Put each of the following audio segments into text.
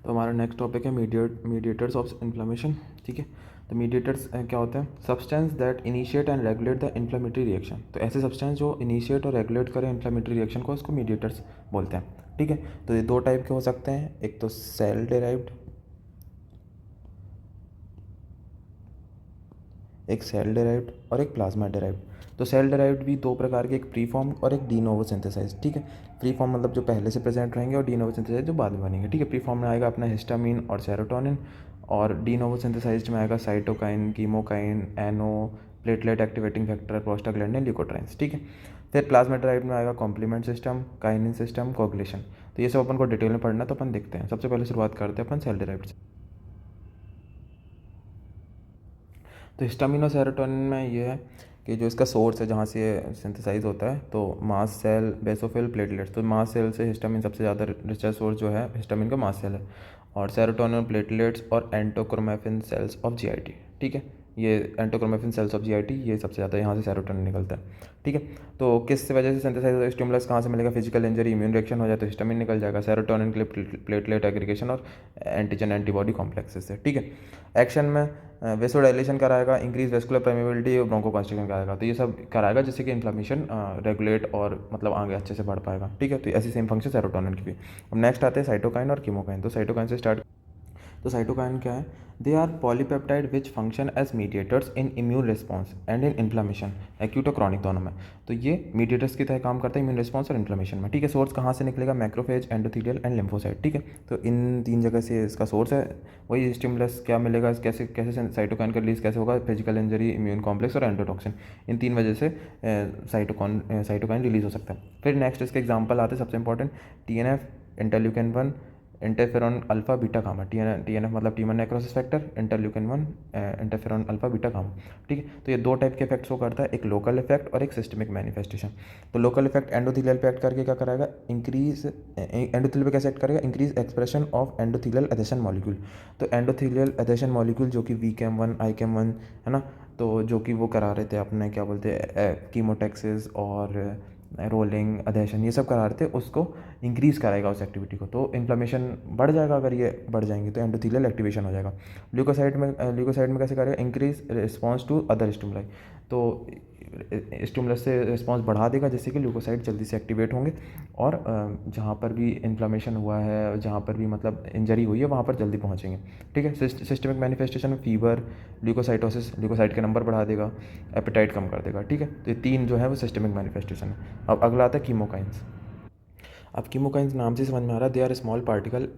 तो हमारा next topic है मीडिएटर्स ऑफ इन्फ्लेमेशन। ठीक है, तो मीडिएटर्स क्या होते हैं? Substance that initiate and regulate the inflammatory reaction. तो ऐसे सब्सटेंस जो इनिशिएट और रेगुलेट करें इन्फ्लेमेटरी रिएक्शन को, उसको मीडिएटर्स बोलते हैं। ठीक है, तो ये दो टाइप के हो सकते हैं, एक तो सेल डिराइव्ड, और एक प्लाज्मा डिराइव्ड। तो सेल डिराइव्ड भी दो प्रकार के, एक प्री फॉर्म और एक डी नोवो सिंथेसाइज। ठीक है, प्री फॉर्म मतलब जो पहले से प्रेजेंट रहेंगे, और डी नोवो सिंथेसाइज जो बाद में बनेंगे। ठीक है, प्री फॉर्म में आएगा अपना हिस्टामिन और सेरोटोनिन, और डी नोवो सिंथेसाइज में आएगा साइटोकाइन, कीमोकाइन, एनो, platelet activating factor, prostaglandin, leukotrienes. ठीक है, फिर प्लाज्मा डिराइव्ड में आएगा complement system, kinin system, coagulation. तो ये सब अपन को डिटेल में पढ़ना, तो अपन देखते हैं। सबसे पहले शुरुआत करते हैं अपन सेल डिराइव्ड से। तो हिस्टामिन और सेरोटोनिन में ये है कि जो इसका सोर्स है जहाँ से ये सिंथेसाइज होता है, तो मास सेल, बेसोफिल, प्लेटलेट्स। तो मास सेल से हिस्टामिन सबसे ज़्यादा रिचर सोर्स जो है हिस्टामिन का मास सेल है, और सेरोटोनिन, प्लेटलेट्स और एंटोक्रोमेफिन सेल्स ऑफ जीआईटी। ठीक है, ये एंटोक्रोमेफिन सेल्स ऑफ जीआईटी, ये सबसे ज़्यादा यहाँ से सेरोटोनिन निकलता है। ठीक है, तो किस वजह से सिंथेसाइज होता है? स्टिमुलस कहाँ से मिलेगा? फिजिकल इंजरी, इम्यून रिएक्शन हो जाए तो हिस्टामिन निकल जाएगा। सेरोटोनिन के लिए प्लेटलेट एग्रीगेशन और एंटीजन एंटीबॉडी कॉम्प्लेक्सेस से। ठीक है, एक्शन में वेसोडाइलेशन कराएगा, इंक्रीज वेस्कुलर परमेबिलिटी और ब्रोंकोकॉन्स्ट्रिक्शन कराएगा। तो ये सब कराएगा जिससे कि इन्फ्लेमेशन रेगुलेट और मतलब आगे अच्छे से बढ़ पाएगा। ठीक है, तो ऐसी सेम फंक्शन सेरोटोनिन की भी। अब नेक्स्ट आते हैं साइटोकाइन और कीमोकाइन। तो साइटोकाइन से स्टार्ट। तो साइटोकाइन क्या है? They are polypeptide which function as mediators in immune response and in inflammation, acute और क्रॉनिक दोनों में। तो ये मीडिएटर्स की तरह काम करता है इम्यून रिस्पॉन्स और इन्फ्लेमेशन में। ठीक है, सोर्स कहाँ से निकलेगा? Macrophage, endothelial and lymphocyte. ठीक है, तो इन तीन जगह से इसका सोर्स है। वही स्टिमुलस क्या मिलेगा, कैसे कैसे साइटोकाइन का रिलीज कैसे होगा? फिजिकल इंजरी, इम्यून कॉम्प्लेक्स और एंडोटॉक्सिन, इन तीन वजह से साइटोकाइन रिलीज हो सकता है। फिर नेक्स्ट इसके एग्जाम्पल आते हैं, सबसे important TNF, interleukin 1, interferon alpha beta gamma. TNF मतलब teamer necrosis factor, interleukin 1 interferon alpha beta gamma. ठीक है, तो ये दो टाइप के इफेक्ट्स को करता है, एक लोकल इफेक्ट और एक सिस्टमिक मैनिफेस्टेशन। तो लोकल इफेक्ट एंडोथेलियल पे एक्ट करके क्या कराएगा? इंक्रीज एंडोथेलियल पे कैसे एक्ट करेगा? Increase expression of endothelial adhesion molecule. तो एंडोथेलियल एडेशन मॉलिक्यूल जो कि VCAM1, ICAM1 है ना, तो जो कि वो करा रहे थे अपने क्या बोलते हैं कीमोटैक्सिस और रोलिंग, अधेशन, ये सब करा रहे थे, उसको इंक्रीज़ कराएगा उस एक्टिविटी को। तो इन्फ्लेमेशन बढ़ जाएगा, अगर ये बढ़ जाएंगे तो एंडोथेलियल एक्टिवेशन हो जाएगा। ल्यूकोसाइड में कैसे करेगा? Increase response to other stimuli. तो स्टिमुलस से रिस्पॉन्स बढ़ा देगा जिससे कि ल्यूकोसाइड जल्दी से एक्टिवेट होंगे, और जहाँ पर भी इन्फ्लेमेशन हुआ है, जहाँ पर भी मतलब इंजरी हुई है, वहाँ पर जल्दी पहुँचेंगे। ठीक है, सिस्टमिक मैनिफेस्टेशन में फीवर, ल्यूकोसाइटोसिस, ल्यूकोसाइट के नंबर बढ़ा देगा, एपेटाइट कम कर देगा। ठीक है, तो ये तीन जो है वो सिस्टमिक मैनिफेस्टेशन है। अब अगला आता है कीमोकाइंस। अब कीमोकाइंस नाम से समझ में आ रहा है, they are small particle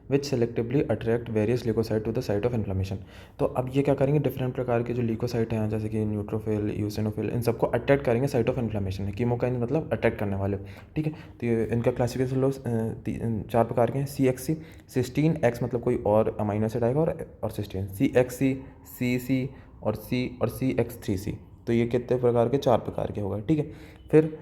which selectively attract various leukocyte to the site of inflammation. तो अब ये क्या करेंगे? डिफरेंट प्रकार के जो ल्यूकोसाइट हैं, जैसे कि न्यूट्रोफिल, यूसिनोफिल, इन सबको अट्रैक्ट करेंगे साइट ऑफ इन्फ्लेमेशन में। कीमोकाइन मतलब अट्रैक्ट करने वाले। ठीक है, तो ये इनका क्लासिफिकेशन लोग चार प्रकार के हैं। CXC, सिस्टीन, X मतलब कोई और अमाइनो एसिड आएगा, और सिस्टीन, CXC, CC और CX3C। तो ये कितने प्रकार के? चार प्रकार के होगा। ठीक है, फिर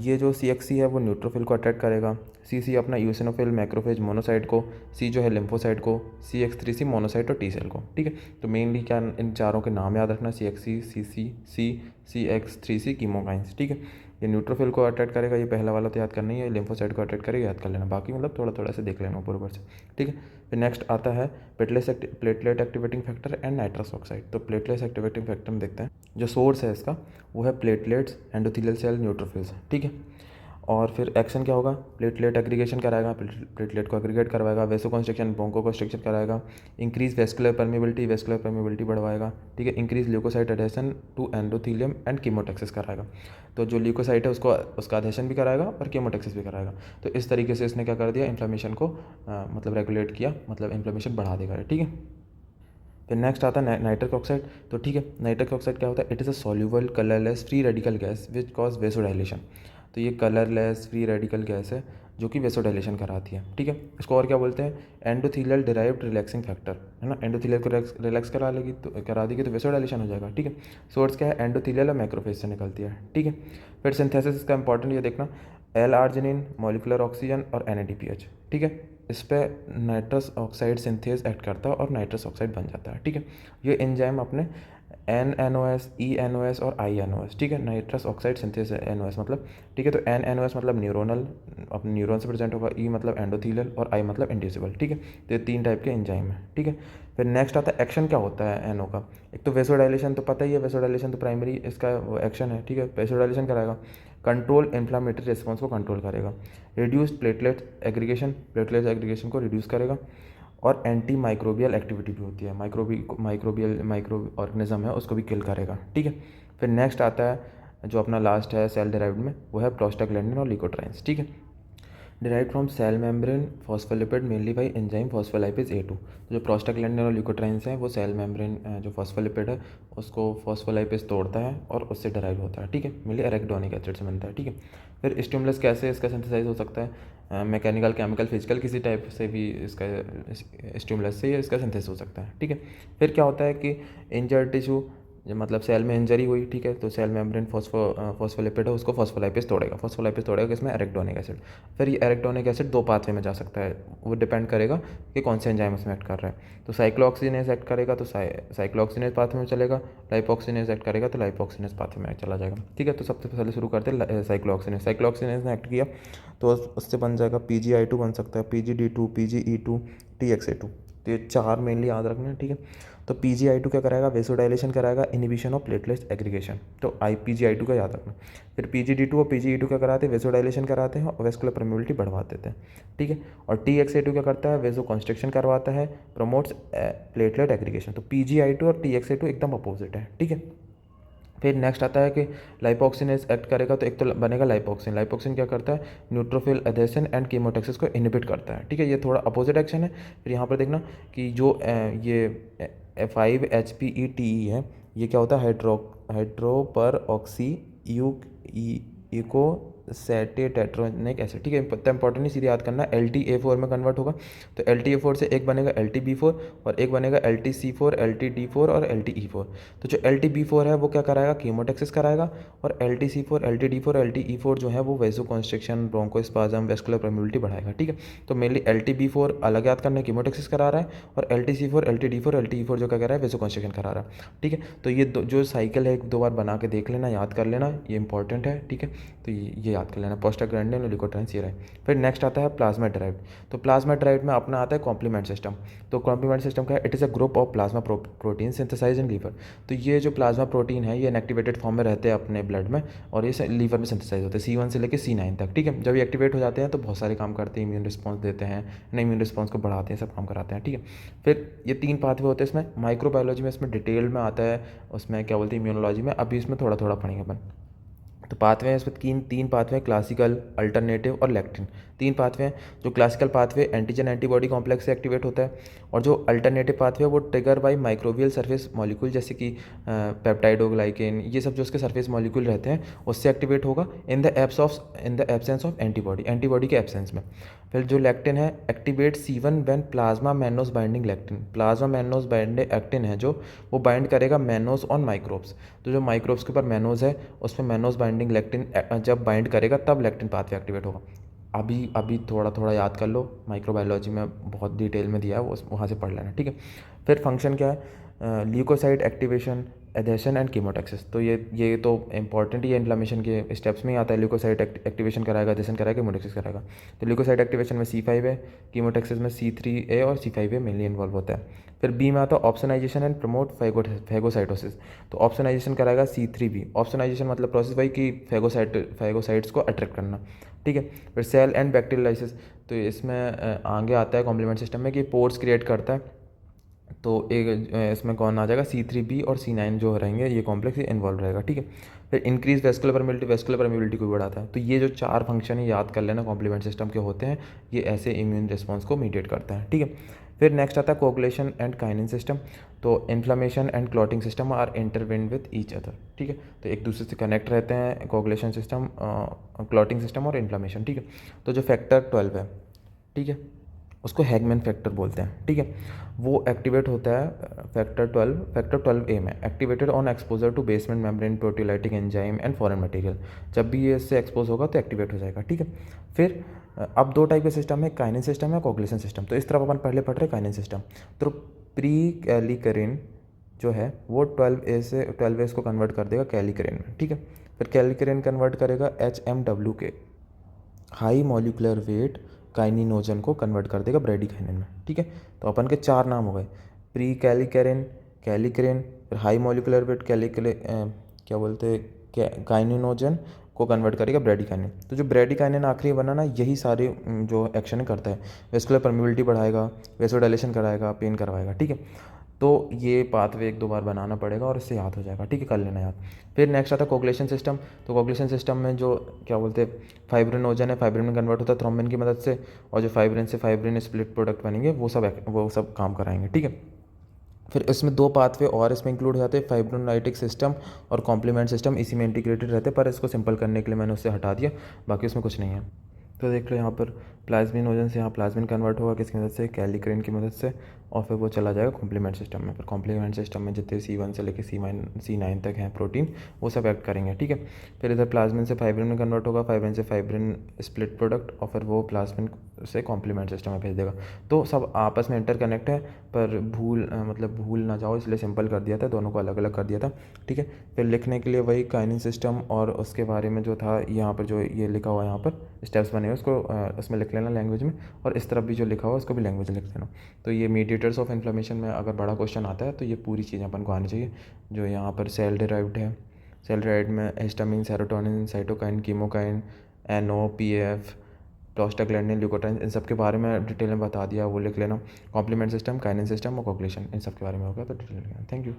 ये जो CXC है वो न्यूट्रोफिल को अट्रैक्ट करेगा, CC अपना यूसिनोफिल, मैक्रोफेज, मोनोसाइट को, C जो है लिम्फोसाइट को, CX3C मोनोसाइट और T सेल को। ठीक है, तो मेनली क्या इन चारों के नाम याद रखना, CXC, CC, CX3C कीमोकाइंस। ठीक है, ये न्यूट्रोफिल को अट्रैक्ट करेगा, ये पहला वाला तो याद करना ही है। लिम्फोसाइट को अट्रैक्ट करेगा, याद कर लेना, बाकी मतलब थोड़ा थोड़ा से देख लेना ऊपर ऊपर से। ठीक है, फिर नेक्स्ट आता है platelet activating factor and nitrous oxide. तो प्लेटलेट एक्टिवेटिंग फैक्टर में देखते हैं, जो सोर्स है इसका वो है प्लेटलेट्स, एंडोथेलियल सेल, न्यूट्रोफिल्स। ठीक है, और फिर एक्शन क्या होगा? प्लेटलेट एग्रीगेशन कराएगा, प्लेटलेट को एग्रीगेट करवाएगा, वेसो कॉन्स्ट्रिक्शन, ब्रोंको कॉन्स्ट्रिक्शन कराएगा, इंक्रीज वेस्कुलर परमेबिलिटी बढ़वाएगा। ठीक है, increase leukocyte adhesion to endothelium and chemotaxis कराएगा। तो जो ल्यूकोसाइट है उसको उसका एडेशन भी कराएगा और कीमोटैक्सिस भी कराएगा। तो इस तरीके से इसने क्या कर दिया? इन्फ्लेमेशन को मतलब रेगुलेट किया, मतलब इन्फ्लेमेशन बढ़ा देगा। ठीक है, फिर नेक्स्ट आता है नाइट्रिक ऑक्साइड। तो ठीक है, नाइट्रिक ऑक्साइड क्या होता है? It is a soluble colourless free radical gas which cause vasodilation. तो ये कलरलेस फ्री रेडिकल गैस है जो कि वेसोडाइलेशन कराती है। ठीक है, इसको और क्या बोलते हैं? एंडोथीलियल डिराइव्ड रिलैक्सिंग फैक्टर, है ना। एंडोथीलियल को रिलैक्स करा देगी तो वेसोडाइलेशन हो जाएगा। ठीक है, सोर्स क्या है? एंडोथीलियल और मैक्रोफेज से निकलती है। ठीक है, फिर सिंथेसिस का इंपॉर्टेंट ये देखना, L-आर्जिनिन, मॉलिकुलर ऑक्सीजन और NADPH। ठीक है, इस पर नाइट्रस ऑक्साइड सिंथेज एक्ट करता है और नाइट्रस ऑक्साइड बन जाता है। ठीक है, ये एंजाइम अपने NNOS, ENOS और INOS, ठीक है, नाइट्रस ऑक्साइड सिंथेस NOS मतलब, ठीक है। तो NNOS मतलब न्यूरोनल, अपने न्यूरॉन से प्रेजेंट होगा, E मतलब एंडोथीलियल और I मतलब इंड्यूसिबल, ठीक है। तो ये 3 टाइप के एंजाइम है, ठीक है। फिर नेक्स्ट आता है एक्शन क्या होता है NO का। एक तो वेसोडाइलेशन, तो पता ही है, वेसोडाइलेशन तो प्राइमरी इसका एक्शन है, ठीक है। वेसोडाइलेशन कराएगा, कंट्रोल इन्फ्लामेटरी रिस्पॉन्स को कंट्रोल करेगा, reduce platelet aggregation, platelet aggregation को रिड्यूस करेगा, और एंटी माइक्रोबियल एक्टिविटी भी होती है, माइक्रोबियल माइक्रो ऑर्गेनिज्म है उसको भी किल करेगा, ठीक है। फिर नेक्स्ट आता है जो अपना लास्ट है सेल डिराइव्ड में, वो है प्रोस्टाग्लैंडिन और ल्यूकोट्राइन्स, ठीक है। Derive from cell membrane phospholipid mainly by enzyme phospholipase A2। तो जो प्रोस्टाग्लैंडिन और ल्यूकोट्राइन्स हैं वो सेल मेम्ब्रेन जो फॉस्फोलिपिड है उसको फॉस्फोलाइपेज तोड़ता है और उससे डिराइव होता है, ठीक है। मेनली एरेकिडोनिक एसिड से बनता है, ठीक है। फिर स्टिमुलस कैसे इसका सिंथेसाइज हो सकता है, मैकेनिकल, केमिकल, फिजिकल, किसी टाइप से भी इसका स्टिमुलस से इसका सिंथेसिस हो सकता है, ठीक है। फिर क्या होता है कि इंजर्ड टिश्यू, मतलब सेल में इंजरी हुई, ठीक है, तो सेल मेम्ब्रेन फॉस्फोलिपिड है उसको फॉस्फोलाइपेज तोड़ेगा किसमें, एरेकिडोनिक एसिड। फिर ये एरेकिडोनिक एसिड 2 पाथवे में जा सकता है, वो डिपेंड करेगा कि कौन से एंजाइम उसमें एक्ट कर रहा है। तो साइक्लोऑक्सीजिनेज एक्ट करेगा तो साइक्लोऑक्सीजिनेज पाथवे में चलेगा, लाइपोक्सिनेज एक्ट करेगा तो लाइपोक्सिनेज पाथवे में चला जाएगा, ठीक है। तो सबसे पहले शुरू करते हैं साइक्लोऑक्सीजिनेज ने एक्ट किया तो उससे बन जाएगा PgI2 बन सकता है, PgD2, PgE2, TXA2। तो ये 4 मेनली याद रखना है, ठीक है। तो PgI2 क्या कराएगा, वेसोडाइलेशन कराएगा, इनिबिशन ऑफ प्लेटलेट्स एग्रीगेशन, तो PgI2 का याद रखना। फिर PgD2 और PgE2 क्या कराते हैं, वेसोडाइलेशन कराते हैं और वेस्कुलर परमेबिलिटी बढ़वा देते हैं, ठीक है। और TXA2 क्या करता है, वेसो कॉन्स्ट्रिक्शन करवाता है, प्रमोट्स प्लेटलेट एग्रीगेशन। तो PgI2 और TXA2 एकदम अपोजिट है, ठीक है। फिर नेक्स्ट आता है कि लाइपोक्सिनेज एक्ट करेगा तो एक तो बनेगा लाइपोक्सिन क्या करता है, न्यूट्रोफिल एडेशन एंड कीमोटैक्सिस को इनहिबिट करता है, ठीक है। ये थोड़ा अपोजिट एक्शन है। फिर यहाँ पर देखना कि जो ये 5-HPETE है, ये क्या होता है, हाइड्रोपर ऑक्सी यूको सेटेट्रोनिक एसिड, ठीक है। इतना इंपॉर्टेंट नहीं, सीधे याद करना, LtA4 में कन्वर्ट होगा। तो LtA4 से एक बनेगा LtB4 और एक बनेगा LtC4, LtD4 और LtE4। तो जो LtB4 है वो क्या कराएगा, कीमोटैक्सिस कराएगा, और LtC4, LtD4, LtE4 जो है वो वेसो कॉन्स्ट्रिक्शन, ब्रोंकोस्पाज्म, वेस्कुलर परमेबिलिटी बढ़ाएगा, ठीक है। तो मेनली LtB4 अलग याद करना है, कीमोटैक्सिस करा रहा है, और LtC4, LtD4, LtE4 जो क्या कर रहा है, वेसो कॉन्स्ट्रिक्शन करा रहा है, ठीक है। तो ये जो साइकिल है 2 बार बना के देख लेना, याद कर लेना, ये इंपॉर्टेंट है, ठीक है। तो ये याद कर लेना, प्रोस्टाग्लैंडिन और ल्यूकोट्राइन्स ये रहे। फिर नेक्स्ट आता है प्लाज्मा डिराइव्ड। तो प्लाज्मा डिराइव्ड में अपना आता है कॉम्प्लीमेंट सिस्टम। तो कॉम्प्लीमेंट सिस्टम क्या है, it is a group of plasma protein synthesize in liver. तो ये जो प्लाज्मा प्रोटीन है ये इनएक्टिवेटेड फॉर्म में रहते हैं अपने ब्लड में, और ये लीवर में सिंथेसाइज होते हैं C1 से लेकर C9 तक, ठीक है। जब ये एक्टिवेट हो जाते हैं तो बहुत सारे काम करते हैं, इम्यून रिस्पॉन्स देते हैं, इम्यून रिस्पॉन्स को बढ़ाते हैं, सब काम कराते हैं, ठीक है। फिर ये 3 पाथवे होते हैं इसमें, माइक्रोबायोलॉजी में इसमें डिटेल में आता है, उसमें क्या बोलते हैं इम्यूनोलॉजी में, अभी इसमें थोड़ा थोड़ा पढ़ेंगे अपन। तो पाथवे हैं इसमें, तीन पाथवे, क्लासिकल, अल्टरनेटिव और लेक्टिन, 3 पाथवे हैं। जो classical pathway antigen antibody complex से एक्टिवेट होता है, और जो अल्टरनेटिव पाथवे वो trigger by microbial surface molecule, जैसे कि पेप्टाइडोग्लाइकेन, ये सब जो उसके सरफेस मॉलिक्यूल रहते हैं उससे एक्टिवेट होगा in the absence of antibody के एब्सेंस में। फिर जो लेक्टिन है, activate C1 when plasma mannose binding lectin, plasma mannose binding actin है जो वो बाइंड करेगा मैनोस ऑन माइक्रोब्स। तो जो माइक्रोब्स के ऊपर मैनोस है उसमें मैनोस बाइंडिंग लेक्टिन जब बाइंड करेगा तब लेक्टिन पाथवे एक्टिवेट होगा। अभी थोड़ा थोड़ा याद कर लो, माइक्रोबायोलॉजी में बहुत डिटेल में दिया है, वो वहाँ से पढ़ लेना, ठीक है। फिर फंक्शन क्या है, leukocyte activation, adhesion and chemotaxis. तो ये तो इंपॉर्टेंट ही है, इन्फ्लामेशन के स्टेप्स में ही आता है। ल्यूकोसाइट एक्टिवेशन कराएगा, एडेशन कराएगा, कीमोटैक्सिस कराएगा। तो ल्यूकोसाइट एक्टिवेशन में C5 है, कीमोटैक्सिस में C3a और C5a मेनली इन्वॉल्व होता है। फिर बी में आता है ऑप्सोनाइजेशन एंड प्रमोट फैगोसाइटोसिस। तो ऑप्सोनाइजेशन कराएगा C3b। ऑप्सोनाइजेशन मतलब प्रोसेस वही कि फैगोसाइट्स को अट्रैक्ट करना, ठीक है। फिर सेल एंड बैक्टीरियलाइसिस, तो इसमें आगे आता है कॉम्प्लीमेंट सिस्टम में कि पोर्स क्रिएट करता है। तो एक इसमें कौन आ जाएगा, C3b और C9 जो रहेंगे ये कॉम्प्लेक्स ये इन्वॉल्व रहेगा, ठीक है। फिर इंक्रीज वेस्कुलर परमेबिलिटी को भी बढ़ाता है। तो ये जो 4 फंक्शन है याद कर लेना कॉम्प्लीमेंट सिस्टम के होते हैं, ये ऐसे इम्यून रिस्पॉन्स को मीडिएट करता है, ठीक है। फिर नेक्स्ट आता है कोगुलेशन एंड काइनिन सिस्टम। तो inflammation and clotting system are intertwined with each other, ठीक है। तो एक दूसरे से कनेक्ट रहते हैं कोगुलेशन सिस्टम, क्लॉटिंग सिस्टम और इन्फ्लामेशन, ठीक है। तो जो फैक्टर 12 है, ठीक है, उसको हैगमैन फैक्टर बोलते हैं, ठीक है। वो एक्टिवेट होता है फैक्टर 12A में, activated on exposure to basement membrane proteolytic enzyme and foreign material. जब भी ये इससे एक्सपोज होगा तो एक्टिवेट हो जाएगा, ठीक है। फिर अब 2 टाइप के सिस्टम है, काइनिन सिस्टम है, कोगुलेशन सिस्टम। तो इस तरफ अपन पहले पढ़ रहे काइनिन सिस्टम। तो प्री कैलिकरिन जो है वो 12A से 12A को कन्वर्ट कर देगा कैलिकरेन में, ठीक है। फिर कैलिकरेन कन्वर्ट करेगा HMW के हाई मॉलिक्यूलर वेट काइनिनोजन को कन्वर्ट कर देगा ब्रेडिकाइनिन में, ठीक है। तो अपन के 4 नाम हो गए, प्री कैलिकरेन, कैलिकरेन, फिर हाई मॉलिक्यूलर वेट क्या बोलते हैं काइनिनोजन को कन्वर्ट करेगा ब्रेडिकाइनिन। तो जो ब्रेडिकाइनिन आखिरी बना ना, यही सारे जो एक्शन करता है, वेस्कुलर परमिबिलिटी बढ़ाएगा, वेसोडाइलेशन कराएगा, पेन करवाएगा, ठीक है। तो ये पाथवे 1-2 बार बनाना पड़ेगा और इससे याद हो जाएगा, ठीक है, कर लेना याद। फिर नेक्स्ट आता है कोगुलेशन सिस्टम। तो कोगुलेशन सिस्टम में जो क्या बोलते हैं फाइब्रिनोजन है, फाइब्रिन में कन्वर्ट होता है थ्रोम्बिन की मदद से, और जो फाइब्रिन से फाइब्रिन स्प्लिट प्रोडक्ट बनेंगे वो सब काम कराएंगे, ठीक है। फिर इसमें 2 पाथवे और इसमें इंक्लूड हो जाते हैं, फाइब्रोनाइटिक सिस्टम और कॉम्प्लीमेंट सिस्टम इसी में इंटीग्रेटेड रहते हैं, पर इसको सिंपल करने के लिए मैंने उससे हटा दिया, बाकी उसमें कुछ नहीं है। तो देख लो यहाँ पर प्लाज्मिनोजन से यहाँ प्लाज्मिन कन्वर्ट होगा किसकी मदद से, कैलिकरेन की मदद से, और फिर वो चला जाएगा कॉम्प्लीमेंट सिस्टम में। फिर कॉम्प्लीमेंट सिस्टम में जितने C1 से लेकर C9 तक हैं प्रोटीन, वो सब एक्ट करेंगे, ठीक है। फिर इधर प्लाज्मिन से फाइब्रिन में कन्वर्ट होगा, फाइब्रिन से फाइब्रिन स्प्लिट प्रोडक्ट, और फिर वो प्लाज्मिन से कॉम्प्लीमेंट सिस्टम में भेज देगा। तो सब आपस में इंटरकनेक्ट है, पर भूल ना जाओ इसलिए सिंपल कर दिया था, दोनों को अलग अलग कर दिया था, ठीक है। फिर लिखने के लिए वही काइनिन सिस्टम और उसके बारे में जो था यहाँ पर जो ये लिखा हुआ है, यहाँ पर स्टेप्स बने हुए उसको उसमें लिख लेना लैंग्वेज में, और इस तरफ भी जो लिखा हुआ है उसको भी लैंग्वेज में लिख देना। तो ये मीडिएटर्स ऑफ इन्फ्लेमेशन में अगर बड़ा क्वेश्चन आता है तो ये पूरी चीज़ें अपन को आनी चाहिए। जो यहाँ पर सेल डिराइव्ड है, सेल डिराइव्ड में histamine, serotonin, cytokine, chemokine, NO, PF, prostaglandin, leukotriene, इन सब के बारे में डिटेल में बता दिया, वो लिख लेना। कॉम्प्लीमेंट सिस्टम, काइनिन सिस्टम और कोगुलेशन, इन सब के बारे में होगा तो डिटेल में लिखना। Thank you.